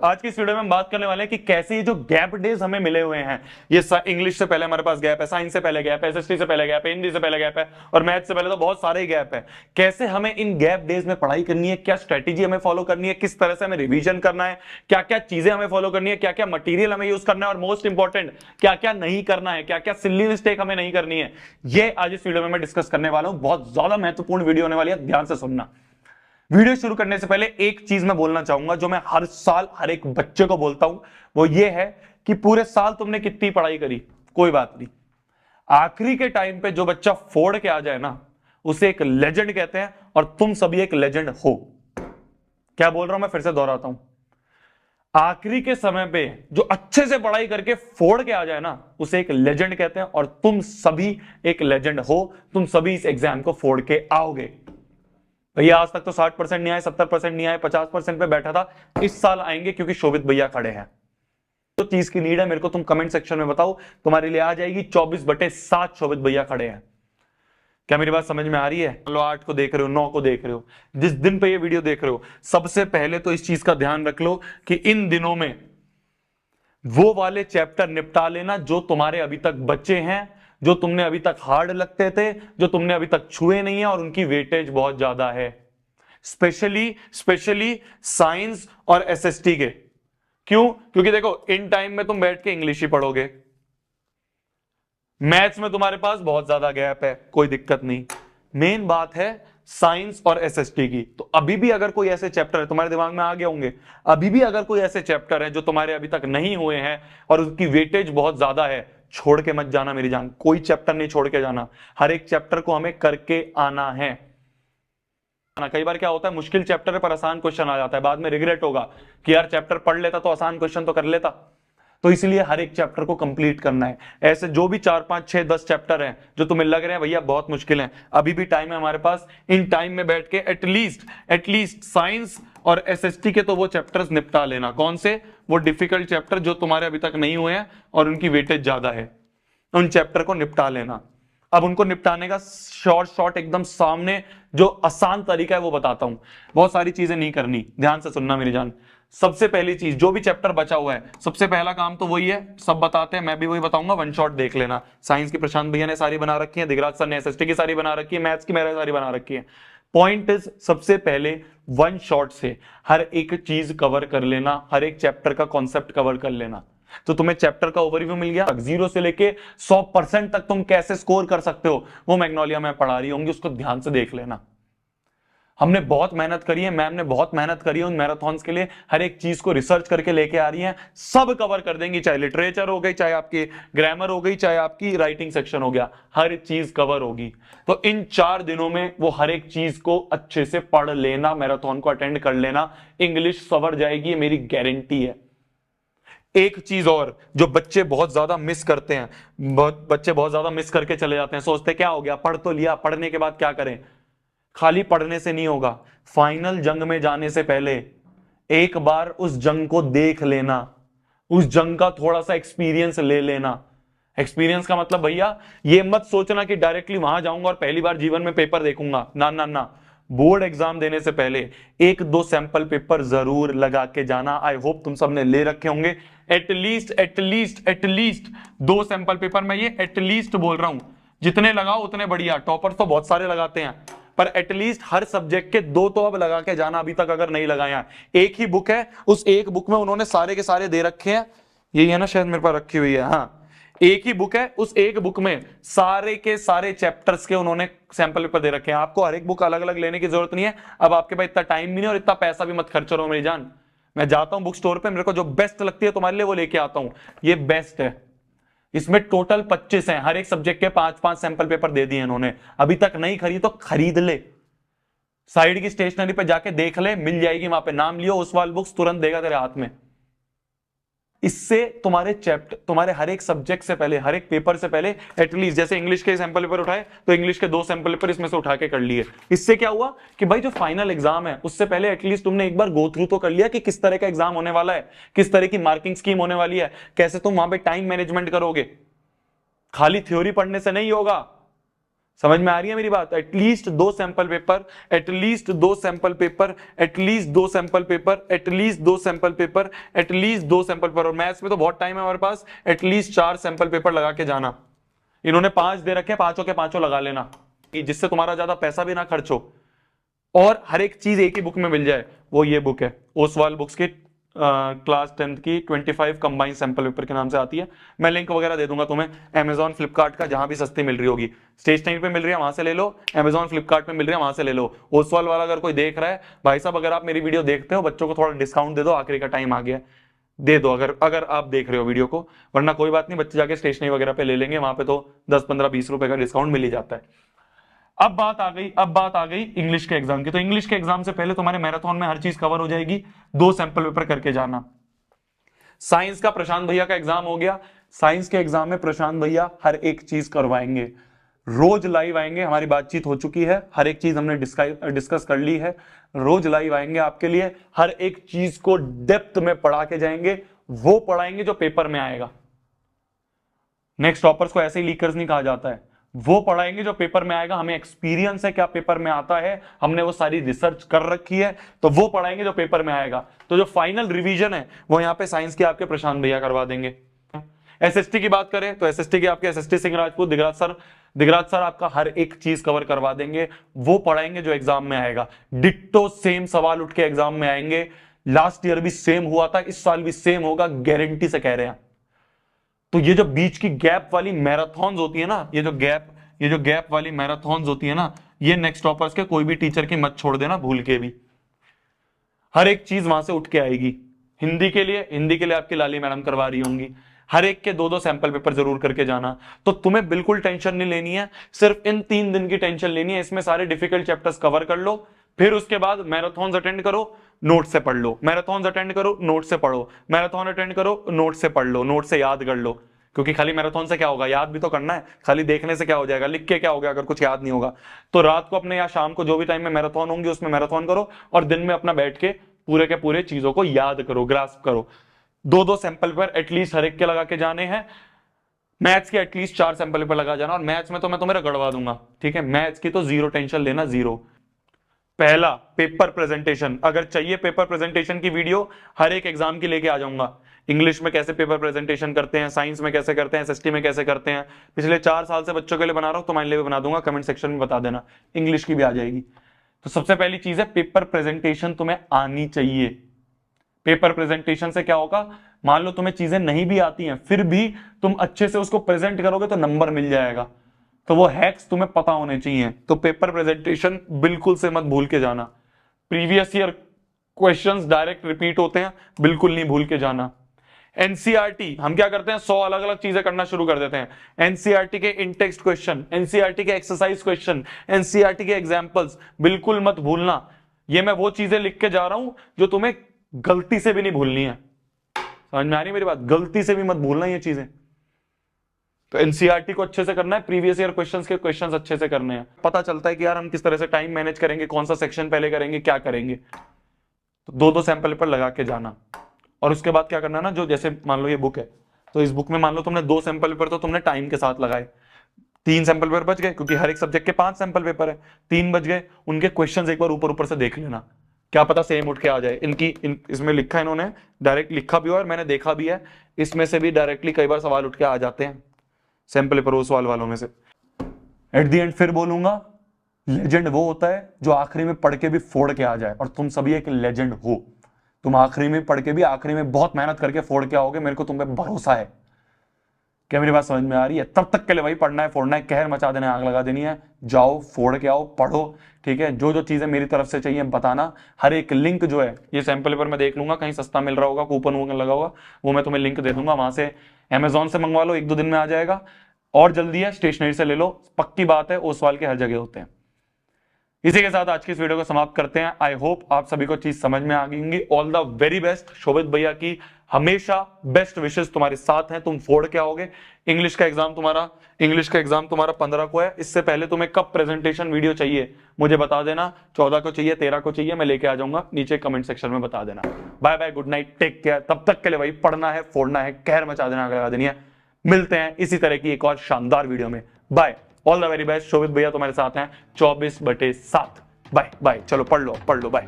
आज की इस वीडियो में हम बात करने वाले हैं कि कैसे ये जो गैप डेज हमें मिले हुए हैं, ये इंग्लिश से पहले हमारे पास गैप है, साइंस से पहले गैप है, एसएसटी से पहले गैप है, हिंदी से पहले गैप है और मैथ से पहले तो बहुत सारे गैप है। कैसे हमें इन गैप डेज में पढ़ाई करनी है, क्या स्ट्रेटेजी हमें फॉलो करनी है, किस तरह से हमें रिवीजन करना है, क्या क्या चीजें हमें फॉलो करनी है, क्या क्या मटीरियल हमें यूज करना है और मोस्ट इंपॉर्टेंट क्या क्या नहीं करना है, क्या क्या सिली मिस्टेक हमें नहीं करनी है, ये आज इस वीडियो में मैं डिस्कस करने वाला हूं। बहुत ज्यादा महत्वपूर्ण वीडियो होने वाली है, ध्यान से सुनना। वीडियो शुरू करने से पहले एक चीज मैं बोलना चाहूंगा जो मैं हर साल हर एक बच्चे को बोलता हूं, वो ये है कि पूरे साल तुमने कितनी पढ़ाई करी कोई बात नहीं, आखिरी के टाइम पे जो बच्चा फोड़ के आ जाए ना, उसे एक लेजेंड कहते हैं और तुम सभी एक लेजेंड हो। क्या बोल रहा हूं मैं, फिर से दोहराता हूं। आखिरी के समय पे जो अच्छे से पढ़ाई करके फोड़ के आ जाए ना, उसे एक लेजेंड कहते हैं और तुम सभी एक लेजेंड हो। तुम सभी इस एग्जाम को फोड़ के आओगे। भैया आज तक तो 60% नहीं आए, 70% नहीं आए, 50% पे बैठा था, इस साल आएंगे क्योंकि शोभित भैया खड़े हैं। तो चीज की नीड है, मेरे को तुम कमेंट सेक्शन में बताओ, तुम्हारे लिए आ जाएगी। 24/7 शोभित भैया खड़े हैं। क्या मेरी बात समझ में आ रही है? लो 8 को देख रहे हो, 9 को देख रहे हो, जिस दिन पे ये वीडियो देख रहे हो, सबसे पहले तो इस चीज का ध्यान रख लो कि इन दिनों में वो वाले चैप्टर निपटा लेना जो तुम्हारे अभी तक बच्चे हैं, जो तुमने अभी तक हार्ड लगते थे, जो तुमने अभी तक छुए नहीं है और उनकी वेटेज बहुत ज्यादा है। स्पेशली साइंस और एसएसटी के। क्यों? क्योंकि देखो इन टाइम में तुम बैठ के इंग्लिश ही पढ़ोगे, मैथ्स में तुम्हारे पास बहुत ज्यादा गैप है, कोई दिक्कत नहीं। मेन बात है साइंस और एसएसटी की। तो अभी भी अगर कोई ऐसे चैप्टर है, तुम्हारे दिमाग में आ गए होंगे, अभी भी अगर कोई ऐसे चैप्टर है जो तुम्हारे अभी तक नहीं हुए हैं और उसकी वेटेज बहुत ज्यादा है, छोड़ के मत जाना मेरी जान। कोई चैप्टर नहीं छोड़ के जाना, हर एक चैप्टर को हमें करके आना है। कई बार क्या होता है, मुश्किल चैप्टर पर आसान क्वेश्चन आ जाता है, बाद में रिग्रेट होगा कि यार चैप्टर पढ़ लेता तो आसान क्वेश्चन तो कर लेता। तो इसलिए हर एक चैप्टर को कंप्लीट करना है। ऐसे जो भी 4, 5, 6, 10 चैप्टर हैं जो तुम्हें लग रहे हैं भैया बहुत मुश्किल हैं, अभी भी टाइम है हमारे पास। इन टाइम में बैठ के एटलीस्ट साइंस और एसएसटी के तो वो चैप्टर्स निपटा लेना। कौन से? वो डिफिकल्ट चैप्टर जो तुम्हारे अभी तक नहीं हुए हैं और उनकी वेटेज ज्यादा है, उन चैप्टर को निपटा लेना। अब उनको निपटाने का शॉर्ट एकदम सामने जो आसान तरीका है वो बताता हूं। बहुत सारी चीजें नहीं करनी, ध्यान से सुनना मेरी जान। सबसे पहली चीज, जो भी चैप्टर बचा हुआ है, सबसे पहला काम तो वही है, सब बताते हैं, मैं भी वही बताऊंगा, वन शॉट देख लेना। साइंस की प्रशांत भैया ने सारी बना रखी है, दिगराज सर ने एसएसटी की सारी बना रखी है, मैथ्स की मैंने सारी बना रखी है। पॉइंट इज, सबसे पहले वन शॉट से हर एक चीज कवर कर लेना, हर एक चैप्टर का कॉन्सेप्ट कवर कर लेना। तो तुम्हें चैप्टर का ओवरव्यू मिल गया, 0 से लेके 100% तक तुम कैसे स्कोर कर सकते हो वो मैग्नोलिया में पढ़ा रही होंगी, उसको ध्यान से देख लेना। हमने बहुत मेहनत करी है, मैम ने बहुत मेहनत करी है उन मैराथन्स के लिए, हर एक चीज को रिसर्च करके लेके आ रही हैं, सब कवर कर देंगी। चाहे लिटरेचर हो गई, चाहे आपकी ग्रामर हो गई, चाहे आपकी राइटिंग सेक्शन हो गया, हर चीज कवर होगी। तो इन 4 दिनों में वो हर एक चीज को अच्छे से पढ़ लेना, मैराथन को अटेंड कर लेना, इंग्लिश सवर जाएगी, मेरी गारंटी है। एक चीज और जो बच्चे बहुत ज्यादा मिस करते हैं, बच्चे बहुत ज्यादा मिस करके चले जाते हैं, सोचते क्या हो गया, पढ़ तो लिया, पढ़ने के बाद क्या करें? खाली पढ़ने से नहीं होगा, फाइनल जंग में जाने से पहले एक बार उस जंग को देख लेना, उस जंग का थोड़ा सा एक्सपीरियंस ले लेना। एक्सपीरियंस का मतलब भैया ये मत सोचना कि डायरेक्टली वहां जाऊंगा और पहली बार जीवन में पेपर देखूंगा, ना ना ना। बोर्ड एग्जाम देने से पहले 1-2 सैंपल पेपर जरूर लगा के जाना। आई होप तुम सबने ले रखे होंगे। एटलीस्ट 2 सैंपल पेपर, मैं ये एटलीस्ट बोल रहा हूं, जितने लगाओ उतने बढ़िया। टॉपर्स तो बहुत सारे लगाते हैं, पर एटलीस्ट हर सब्जेक्ट के 2 तो अब लगा के जाना, अभी तक अगर नहीं लगाया। एक ही बुक है, उस एक बुक में उन्होंने सारे के सारे दे रखे हैं, यही है ना, शायद मेरे पास रखी हुई है, हाँ एक ही बुक है, उस एक बुक में सारे के सारे चैप्टर्स के उन्होंने सैंपल पेपर दे रखे हैं। आपको हर एक बुक अलग अलग लेने की जरूरत नहीं है। अब आपके पास इतना टाइम भी नहीं और इतना पैसा भी मत खर्च करो मेरी जान। मैं जाता हूं बुक स्टोर पे, मेरे को जो बेस्ट लगती है तुम्हारे लिए वो लेके आता हूं। ये बेस्ट है, इसमें टोटल 25 हैं, हर एक सब्जेक्ट के 5-5 सैंपल पेपर दे दिए इन्होंने। अभी तक नहीं खरीद तो खरीद ले, साइड की स्टेशनरी पे जाके देख ले, मिल जाएगी वहां पे, नाम लियो, उस वाल बुक्स तुरंत देगा तेरे हाथ में। इससे तुम्हारे चैप्टर, तुम्हारे हर एक सब्जेक्ट से पहले, हर एक पेपर से पहले एटलीस्ट, जैसे इंग्लिश के सैंपल पेपर उठाए तो इंग्लिश के 2 सैंपल पेपर इसमें से उठा के कर लिए। इससे क्या हुआ कि भाई जो फाइनल एग्जाम है उससे पहले एटलीस्ट तुमने एक बार गो थ्रू तो कर लिया कि किस तरह का एग्जाम होने वाला है, किस तरह की मार्किंग स्कीम होने वाली है, कैसे तुम वहां पे टाइम मैनेजमेंट करोगे। खाली थ्योरी पढ़ने से नहीं होगा, समझ में आ रही है मेरी बात? At least 2 sample paper, at least 2 sample paper, at least 2 sample paper, at least 2 sample paper, at least 2 sample paper. और मैथ्स में तो बहुत टाइम है हमारे पास, एटलीस्ट 4 सैंपल पेपर लगा के जाना। इन्होंने 5 दे रखे, पांचों के पांचों लगा लेना, जिससे तुम्हारा ज्यादा पैसा भी ना खर्च हो और हर एक चीज एक ही बुक में मिल जाए। वो ये बुक है ओसवाल बुक्स की, क्लास 10th की 25 कंबाइंड सैंपल पेपर के नाम से आती है। मैं लिंक वगैरह दे दूंगा तुम्हें अमेजॉन फ्लिपकार्ट का, जहां भी सस्ती मिल रही होगी। स्टेशनरी पे मिल रही है वहां से ले लो, अमेजॉन फ्लिपकार्ट पे मिल रही है वहां से ले लो। ओसवाल वाला अगर कोई देख रहा है, भाई साहब अगर आप मेरी वीडियो देखते हो, बच्चों को थोड़ा डिस्काउंट दे दो, आखिरी का टाइम आ गया, दे दो अगर आप देख रहे हो वीडियो को, वरना कोई बात नहीं, बच्चे जाके स्टेशनरी वगैरह पे ले लेंगे, वहां पे तो 10, 15, 20 रुपए का डिस्काउंट मिल ही जाता है। अब बात आ गई इंग्लिश के एग्जाम की। तो इंग्लिश के एग्जाम से पहले तुम्हारे मैराथन में हर चीज कवर हो जाएगी, 2 सैंपल पेपर करके जाना। साइंस का प्रशांत भैया का एग्जाम हो गया, साइंस के एग्जाम में प्रशांत भैया हर एक चीज करवाएंगे, रोज लाइव आएंगे, हमारी बातचीत हो चुकी है, हर एक चीज हमने डिस्कस कर ली है, रोज लाइव आएंगे आपके लिए, हर एक चीज को डेप्थ में पढ़ा के जाएंगे, वो पढ़ाएंगे जो पेपर में आएगा। नेक्स्ट टॉपर्स को ऐसे ही लीकर्स नहीं कहा जाता है, वो पढ़ाएंगे जो पेपर में आएगा। हमें एक्सपीरियंस है क्या पेपर में आता है, हमने वो सारी रिसर्च कर रखी है, तो वो पढ़ाएंगे जो पेपर में आएगा। तो जो फाइनल रिवीजन है वो यहाँ पे साइंस के आपके प्रशांत भैया करवा देंगे। एसएसटी की बात करें तो एसएसटी के आपके एसएसटी सिंह राजपूत, दिगराज सर आपका हर एक चीज कवर करवा देंगे, वो पढ़ाएंगे जो एग्जाम में आएगा। डिट्टो सेम सवाल उठ के एग्जाम में आएंगे, लास्ट ईयर भी सेम हुआ था, इस साल भी सेम होगा, गारंटी से कह रहे हैं। तो ये जो बीच की गैप वाली मैराथन्स होती है ना, ये जो गैप वाली मैराथन्स होती है ना, ये नेक्स्ट टॉपर्स के कोई भी टीचर की मत छोड़ देना भूल के भी, हर एक चीज वहां से उठ के आएगी। हिंदी के लिए आपकी लाली मैडम करवा रही होंगी, हर एक के 2-2 सैंपल पेपर जरूर करके जाना। तो तुम्हें बिल्कुल टेंशन नहीं लेनी है, सिर्फ इन 3 दिन की टेंशन लेनी है, इसमें सारे डिफिकल्ट चैप्टर्स कवर कर लो, फिर उसके बाद मैराथन्स अटेंड करो, नोट से पढ़ लो, मैराथन्स अटेंड करो, नोट से पढ़ो, मैराथन अटेंड करो, नोट से पढ़ लो, नोट से याद कर लो। क्योंकि खाली मैराथन से क्या होगा, याद भी तो करना है, खाली देखने से क्या हो जाएगा, लिख के क्या हो गया अगर कुछ याद नहीं होगा। तो रात को अपने या शाम को जो भी टाइम में मैराथन होंगी उसमें मैराथन करो, और दिन में अपना बैठ के पूरे के पूरे चीजों को याद करो, ग्रास्प करो। 2-2 सैंपल पेपर एटलीस्ट हर एक के लगा के जाने हैं। मैथ्स के एटलीस्ट 4 सैंपल पेपर लगा जाना, और मैथ्स में तो मैं तुम्हें गड़वा दूंगा, ठीक है, मैथ्स की तो जीरो टेंशन लेना, जीरो। पहला पेपर प्रेजेंटेशन, अगर चाहिए पेपर प्रेजेंटेशन की वीडियो हर एक एग्जाम की लेके आ जाऊंगा। इंग्लिश में कैसे पेपर प्रेजेंटेशन करते हैं, साइंस में कैसे करते हैं, एसएसटी में कैसे करते हैं, पिछले 4 साल से बच्चों के लिए बना रहा हूं, तुम्हारे लिए भी बना दूंगा, कमेंट सेक्शन में बता देना, इंग्लिश की भी आ जाएगी। तो सबसे पहली चीज है पेपर प्रेजेंटेशन तुम्हें आनी चाहिए। पेपर प्रेजेंटेशन से क्या होगा, मान लो तुम्हें चीजें नहीं भी आती हैं, फिर भी तुम अच्छे से उसको प्रेजेंट करोगे तो नंबर मिल जाएगा। तो वो हैक्स तुम्हें पता होने चाहिए। तो पेपर प्रेजेंटेशन बिल्कुल से मत भूल के जाना। Previous year questions direct repeat होते हैं, बिल्कुल नहीं भूल के जाना। एनसीईआरटी हम क्या करते हैं, 100 अलग अलग चीजें करना शुरू कर देते हैं। एनसीईआरटी के इन टेक्स्ट क्वेश्चन, एनसीईआरटी के एक्सरसाइज क्वेश्चन, एनसीईआरटी के एग्जांपल्स बिल्कुल मत भूलना। ये मैं वो चीजें लिख के जा रहा हूं जो तुम्हें गलती से भी नहीं भूलनी है। समझ में आ रही है मेरी बात? गलती से भी मत भूलना ये चीजें। तो एनसीईआरटी को अच्छे से करना है, प्रीवियस ईयर क्वेश्चंस के क्वेश्चंस अच्छे से करने हैं। पता चलता है कि यार हम किस तरह से टाइम मैनेज करेंगे, कौन सा सेक्शन पहले करेंगे, क्या करेंगे। तो 2-2 सैंपल पेपर लगा के जाना। और उसके बाद क्या करना ना, जो जैसे मान लो ये बुक है, तो इस बुक में मान लो तुमने 2 सैंपल पेपर तो तुमने टाइम के साथ लगाए, 3 सैंपल पेपर बच गए, क्योंकि हर एक सब्जेक्ट के 5 सैंपल पेपर है, 3 बच गए। उनके क्वेश्चंस एक बार ऊपर ऊपर से देख लेना, क्या पता सेम उठ के आ जाए। इसमें लिखा है, इन्होंने डायरेक्ट लिखा भी है और मैंने देखा भी है, इसमें से भी डायरेक्टली कई बार सवाल उठ के आ जाते हैं सैंपल पेपर वो सवाल वालों में से। एट द एंड फिर बोलूंगा, लेजेंड वो होता है जो आखिरी में पढ़ के भी फोड़ के आ जाए, और तुम सभी एक लेजेंड हो। तुम आखिरी में पढ़ के भी आखिरी में बहुत मेहनत करके फोड़ के आओगे, मेरे को तुम पे भरोसा है। क्या मेरी बात समझ में आ रही है? तब तक के लिए भाई पढ़ना है, फोड़ना है, कहर मचा देना है, आग लगा देनी है। जाओ फोड़ के आओ, पढ़ो, ठीक है। जो जो चीजें मेरी तरफ से चाहिए बताना। हर एक लिंक जो है, ये सैंपल पेपर मैं देख लूंगा, कहीं सस्ता मिल रहा होगा, कूपन वूपन लगा होगा, वो मैं तुम्हें लिंक दे दूंगा, वहां से अमेजोन से मंगवा लो, 1-2 दिन में आ जाएगा। और जल्दी है, स्टेशनरी से ले लो, पक्की बात है, ओसवाल के हर जगह होते हैं। इसी के साथ आज की इस वीडियो को समाप्त करते हैं। आई होप आप सभी को चीज समझ में आ गई होंगी। All the very best. Shobhit भैया की हमेशा बेस्ट विशेष तुम्हारे साथ हैं, तुम फोड़ के आओगे। इंग्लिश का एग्जाम तुम्हारा 15 को है। इससे पहले तुम्हें कब प्रेजेंटेशन वीडियो चाहिए मुझे बता देना, 14 को चाहिए, 13 को चाहिए, मैं लेके आ जाऊंगा, नीचे कमेंट सेक्शन में बता देना। Bye bye, good night, take care. तब तक के लिए भाई पढ़ना है, फोड़ना है, कहर मचा देना, आग लगा देनी है। मिलते हैं इसी तरह की एक और शानदार वीडियो में। Bye. All the very best. Shobhit भैया तुम्हारे साथ हैं 24/7। बाय बाय, चलो पढ़ लो बाय।